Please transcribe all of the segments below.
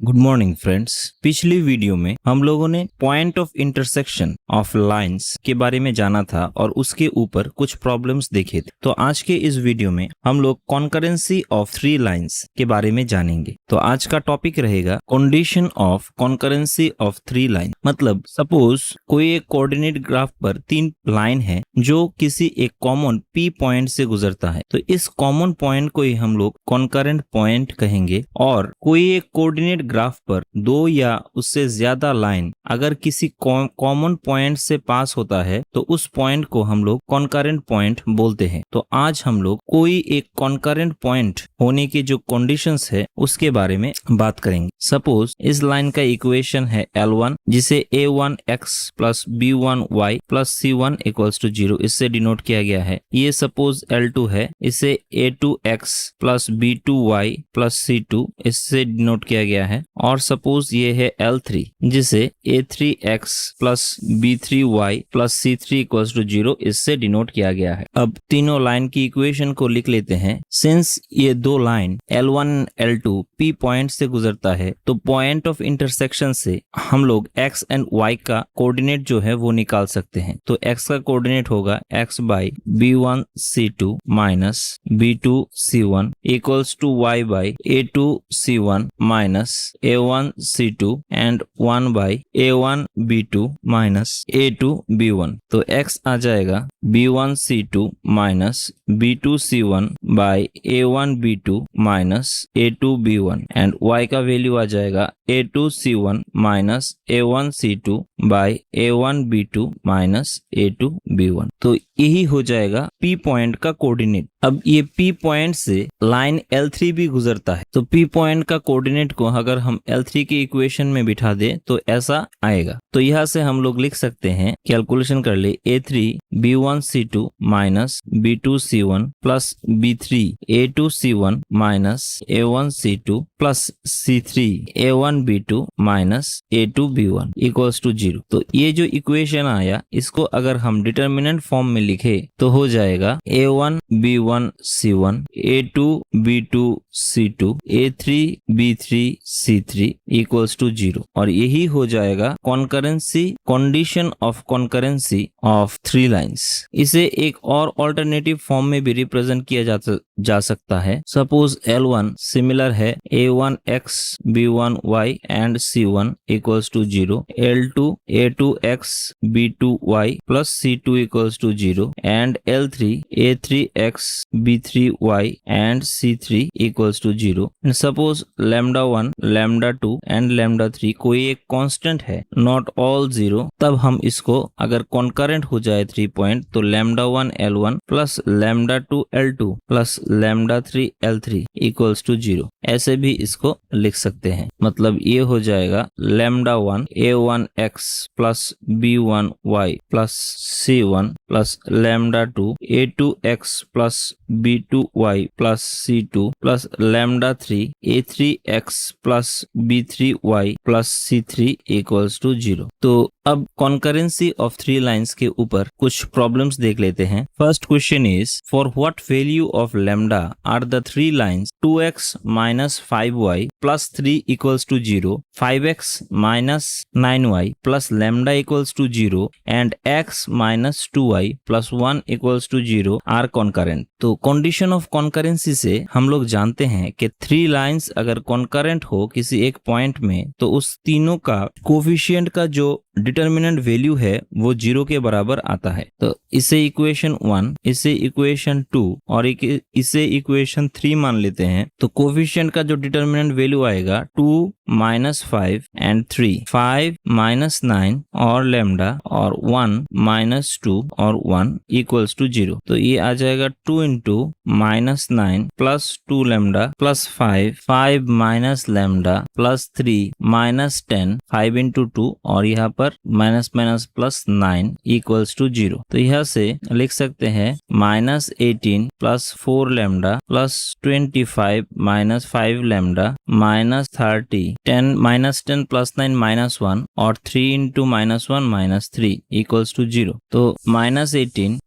Good morning friends. पिछली video में हम लोगों ने point of intersection of lines के बारे में जाना था और उसके ऊपर कुछ प्रॉब्लम्स देखे थे। तो आज के इस वीडियो में हम लोग कॉन्करेंसी ऑफ थ्री लाइंस के बारे में जानेंगे। तो आज का टॉपिक रहेगा condition of concurrency of three line. मतलब सपोज कोई एक कोऑर्डिनेट ग्राफ पर तीन लाइन है जो किसी एक कॉमन पी पॉइंट से गुजरता है। तो इस कॉमन पॉइंट को ही हम लोग कॉन्करेंट पॉइंट कहेंगे। और कोई एक कोऑर्डिनेट ग्राफ पर दो या उससे ज्यादा लाइन अगर किसी कॉमन पॉइंट से पास होता है तो उस पॉइंट को हम लोग कॉन्करेंट पॉइंट बोलते हैं। तो आज हम लोग कोई एक कॉन्करेंट पॉइंट होने के जो कंडीशंस है उसके बारे में बात करेंगे। सपोज इस लाइन का इक्वेशन है L1 जिसे a1x plus b1y plus c1 equals to 0 इससे डिनोट किया गया है। ये सपोज L2 है, इसे a2x plus b2y plus c2 इससे डिनोट किया गया है। और सपोज ये है L3 जिसे a3x plus b3y plus c3 equals to 0 इससे डिनोट किया गया है। अब तीनों लाइन की इक्वेशन को लिख लेते हैं। सिंस ये दो line L1 L2 P point से गुजरता है तो पॉइंट ऑफ इंटरसेक्शन से हम लोग x एंड y का कोऑर्डिनेट जो है वो निकाल सकते हैं। तो x का कोऑर्डिनेट होगा x by b1 c2 minus b2 c1 equals to y by a2 c1 minus a1 c2 and 1 by a1 b2 minus a2 b1। तो x आ जाएगा b1 c2 minus b2 c1 by a1 b2 minus a2 b1 and y का value आ जाएगा a2 c1 minus a1 c2 by a1 b2 minus a2 b1। तो यही हो जाएगा P पॉइंट का कोऑर्डिनेट। अब ये P पॉइंट से लाइन L3 भी गुजरता है। तो P पॉइंट का कोऑर्डिनेट को अगर हम L3 के इक्वेशन में बिठा दे तो ऐसा आएगा। तो यहाँ से हम लोग लिख सकते हैं, कैलकुलेशन कर ले, a3 b1 c2 minus b2 c1 plus b3 a2 c1 minus a1 c2 plus c3 a1 b2 minus a2 b1 equals to 0। तो ये जो इक्वेशन आया इसको अगर हम डिटर्मिनेंट फॉर्म में लिखे तो हो जाएगा a1 b1 c1 a2 b2 c2 a3 b3 c3 equals to 0। और यही हो जाएगा concurrency, condition of concurrency of three lines. इसे एक और ऑल्टरनेटिव फॉर्म में भी रिप्रेजेंट किया जा सकता है। सपोज L1 सिमिलर है a1x b1y and c1 equals to 0, L2 a2x b2y plus c2 equals to 0 and L3 a3x b3y and c3 equals to 0। Suppose λ1 λ2 and λ3 कोई एक कांस्टेंट है, नॉट ऑल 0, तब हम इसको अगर कॉन्करेंट हो जाए 3 पॉइंट तो λ1 L1 plus λ2 L2 plus λ3 L3 equals to 0 ऐसे भी इसको लिख सकते हैं। मतलब ये हो जाएगा λ1 a1x plus b1y plus c1 plus λ2 a2x plus b2y plus c2 plus λ3 a3x plus b3y plus c3 equals to 0। तो अब कॉन्करेंसी ऑफ थ्री लाइंस के ऊपर कुछ प्रॉब्लम्स देख लेते हैं। First question is, for what value of lambda are the three lines 2x minus 5y plus 3 equals to 0, 5x minus 9y plus lambda equals to 0 and x minus 2y plus 1 equals to 0 are concurrent. तो condition of concurrency से हम लोग जानते हैं कि three lines अगर concurrent हो किसी एक पॉइंट में तो उस तीनों का कोफिशिएंट का जो डिटर्मिनेंट वैल्यू है वो 0 के बराबर आता है। तो इसे इक्वेशन 1, इसे इक्वेशन 2 और इसे इक्वेशन 3 मान लेते हैं। तो कोफिशिएंट का जो डिटर्मिनेंट वैल्यू आएगा 2 माइनस 5 एंड 3, 5 माइनस 9 और लैम्डा और 1 माइनस 2 और 1 इक्वल्स टू 0। तो ये आ जाएगा 2 into minus 9 plus 2 lambda plus 5 minus lambda plus 3 minus 10, 5 into 2 और यहाँ पर पर minus minus plus 9 equals to 0। तो यहाँ से लिख सकते हैं -18 plus 4 lambda plus 25 minus 5 lambda minus 30 10 plus 9 -1 और 3 इंटू -1 -3 इक्वल्स टू 0। तो -18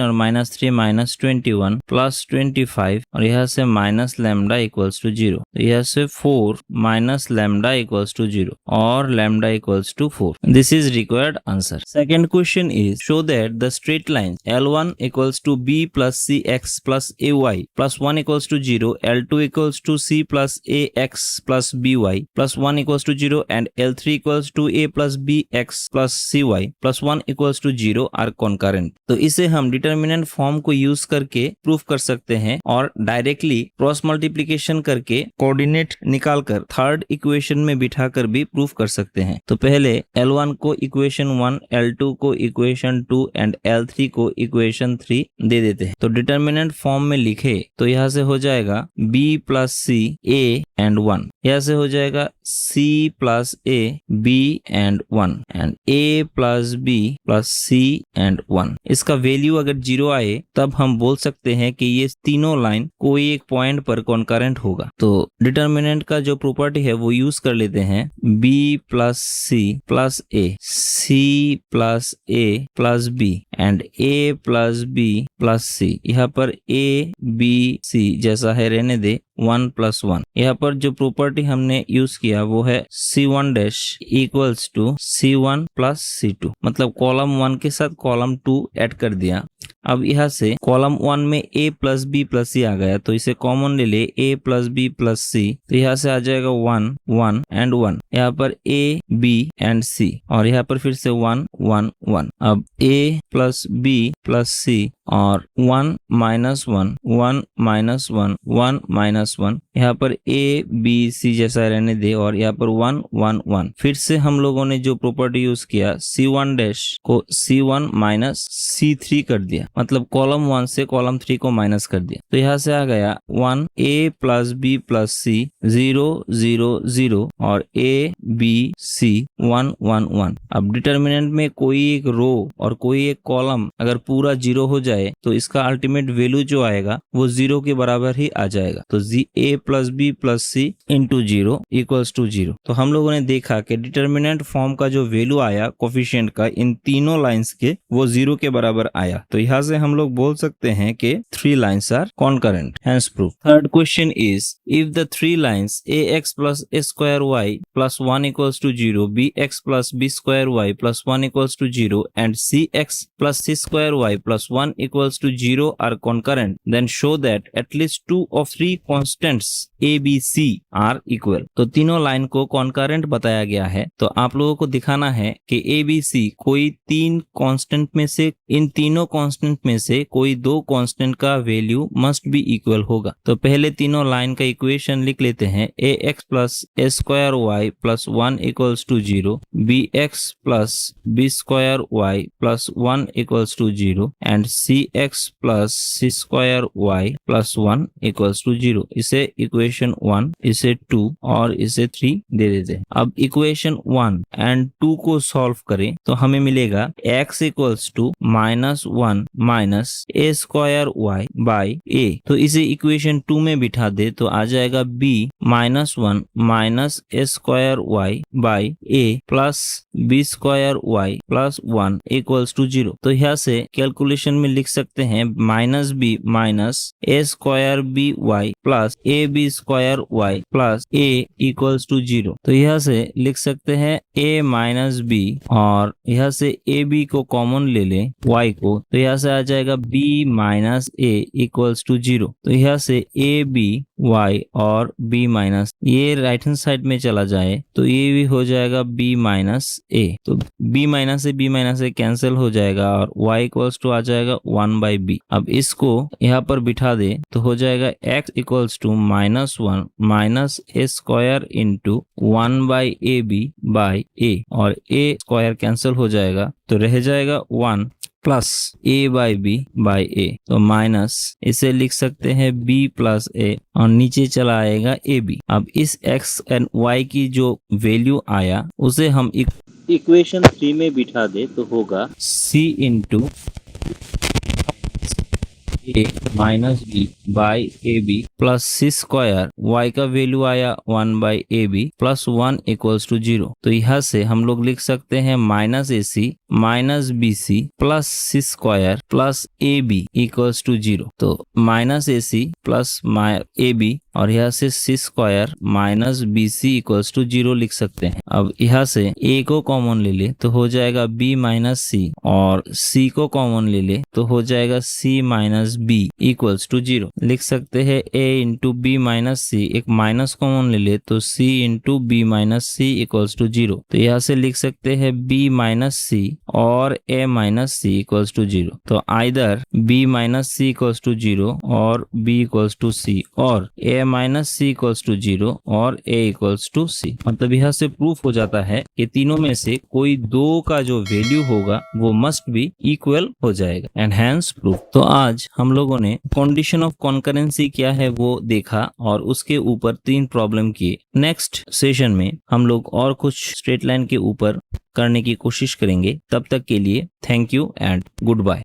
और -3 -21 प्लस 25 और यहाँ से माइनस लैम्डा इक्वल्स टू 0। तो यहाँ से 4 माइनस लैम्डा इक्वल्स टू 0 और lambda equals to 4। This is required answer. Second question is show that the straight line L1 equals to B plus CX plus AY plus 1 equals to 0, L2 equals to C plus AX plus BY plus 1 equals to 0 and L3 equals to A plus BX plus CY plus 1 equals to 0 are concurrent. तो इसे हम determinant form को use करके proof कर सकते हैं और directly cross multiplication करके कोऑर्डिनेट निकालकर थर्ड इक्वेशन में बिठाकर भी प्रूफ कर सकते हैं। तो पहले L1 को इक्वेशन 1, L2 को इक्वेशन 2 एंड L3 को इक्वेशन 3 दे देते हैं। तो डिटर्मिनेंट फॉर्म में लिखे तो यहाँ से हो जाएगा B plus C A and 1, यहाँ से हो जाएगा C plus A B and 1 and A plus B plus C and 1। इसका वैल्यू अगर 0 आए तब हम बोल सकते हैं कि ये तीनों लाइन कोई एक पॉइंट पर कॉन्करेंट होगा। तो डिटर्मिनेंट का जो प्रॉपर्टी है वो यूज कर लेते हैं B plus C plus A, C plus A plus B and A plus B plus C। यहाँ पर A B C जैसा है रहने दे 1 प्लस 1। यहाँ पर जो प्रॉपर्टी हमने यूज किया वो है C1 dash equals to C1 plus C2, मतलब कॉलम 1 के साथ कॉलम 2 ऐड कर दिया। अब यहाँ से कॉलम 1 में A plus B plus C आ गया तो इसे कॉमन ले ले A plus B plus C। तो यहाँ से आ जाएगा 1 1 एंड 1, यहाँ पर A B एंड C और यहाँ पर फिर से 1 1 1। अब A plus B plus C और 1 माइनस 1 1 माइनस 1 1 माइनस 1, यहाँ पर A B C जैसा रहने दे और यहाँ पर 1 1 1। फिर से हम लोगों ने जो प्रॉपर्टी यूज किया C1 डैश को C1 माइनस C3 कर दिया, मतलब कॉलम 1 से कॉलम 3 को माइनस कर दिया। तो यहाँ से आ गया 1 A plus B plus C 0 0 0 और A B C 1 1 1। अब डिटर्मिनेंट में कोई एक रो और कोई एक कॉलम अगर पूरा 0 हो जाए तो इसका अल्टीमेट वैल्यू जो आएगा वो 0 के बराबर ही आ जाएगा। तो A plus B plus C into 0 equals to 0। तो हम लोगों ने देखा कि डिटर्मिनेंट फॉर्म का जो वैल्यू आया कोफिशिएंट का इन तीनों लाइंस के वो 0 के बराबर आया। तो यहाँ से हम लोग बोल सकते हैं कि 3 lines are concurrent, hence proof. Third question is if the 3 lines ax plus a square y plus 1 equals to 0, bx plus b square y plus 1 equals to 0 and cx plus c square y plus 1 equals to 0 are concurrent, then show that at least 2 of 3 constants A, B, C are equal। तो तीनों line को concurrent बताया गया है। तो आप लोगों को दिखाना है कि A, B, C कोई 3 कांस्टेंट में से, इन तीनों कांस्टेंट में से कोई 2 कांस्टेंट का वैल्यू मस्ट बी इक्वल होगा। तो पहले तीनों लाइन का इक्वेशन लिख लेते हैं। ax plus a square y plus 1 equals to 0, bx plus b square y plus 1 equals to 0 and cx plus c square y plus 1 equals to 0। इसे equation 1, इसे 2 और इसे 3 दे देते हैं। अब इक्वेशन 1 एंड 2 को सॉल्व करें तो हमें मिलेगा x equals to -1 minus a square y by a। तो इसे इक्वेशन 2 में बिठा दे तो आ जाएगा b -1 minus a square y by a plus b square y plus 1 equals to 0। तो यहाँ से कैलकुलेशन में लिख सकते हैं minus b minus a square b y plus a b square y plus a equals to 0। तो यहाँ से लिख सकते हैं a माइनस b और यहाँ से a b को कॉमन ले लें y को, तो यहाँ से आ जाएगा b minus a equals to 0। तो यहाँ से a b y और b माइनस, ये राइट हैंड साइड में चला जाए तो ये भी हो जाएगा b माइनस a। तो b माइनस a कैंसिल हो जाएगा और y इक्वल्स टू आ जाएगा 1 बाई b। अब इसको यहाँ पर बिठा दे तो हो जाएगा x equals to -1 minus a square into 1 by A B by a और a स्क्वायर कैंसिल हो जाएगा तो रह जाएगा 1 plus a by B by a। तो माइनस इसे लिख सकते हैं b प्लस a और नीचे चला आएगा a b। अब इस x एंड y की जो वैल्यू आया उसे हम इक्वेशन 3 में बिठा दे तो होगा c into a minus B by A B plus C square, y का वैल्यू आया 1 by A B plus 1 equals to 0। तो यहाँ से हम लोग लिख सकते हैं minus A C minus B C plus C square plus A B equals to 0। तो minus A C plus A B और यहाँ से C square minus B C equals to 0 लिख सकते हैं। अब यहाँ से a को कॉमन ले ले तो हो जाएगा b माइनस सी और c को कॉमन ले ले तो हो जाएगा c minus b equals to 0। लिख सकते हैं a into B minus C, एक माइनस कॉमन ले ले तो c into B minus C equals to 0। तो यहाँ से लिख सकते हैं b माइनस सी और a minus C equals to 0। तो either b minus C equals to 0 और b इक्वल्स टू c और a minus C equals to 0 और a इक्वल्स टू c। मतलब यहाँ से प्रूफ हो जाता है कि तीनों में से कोई दो का जो वैल्यू होगा वो मस्ट बी इक्वल हो जाएगा एंड हेंस प्रूफ। तो आज हम लोगों ने कंडीशन ऑफ कॉन्करेंसी क्या है वो देखा और उसके ऊपर 3 प्रॉब्लम किए। नेक्स्ट सेशन में हम लोग और कुछ स्ट्रेट लाइन के ऊपर करने की कोशिश करेंगे। तब तक के लिए thank you and good bye.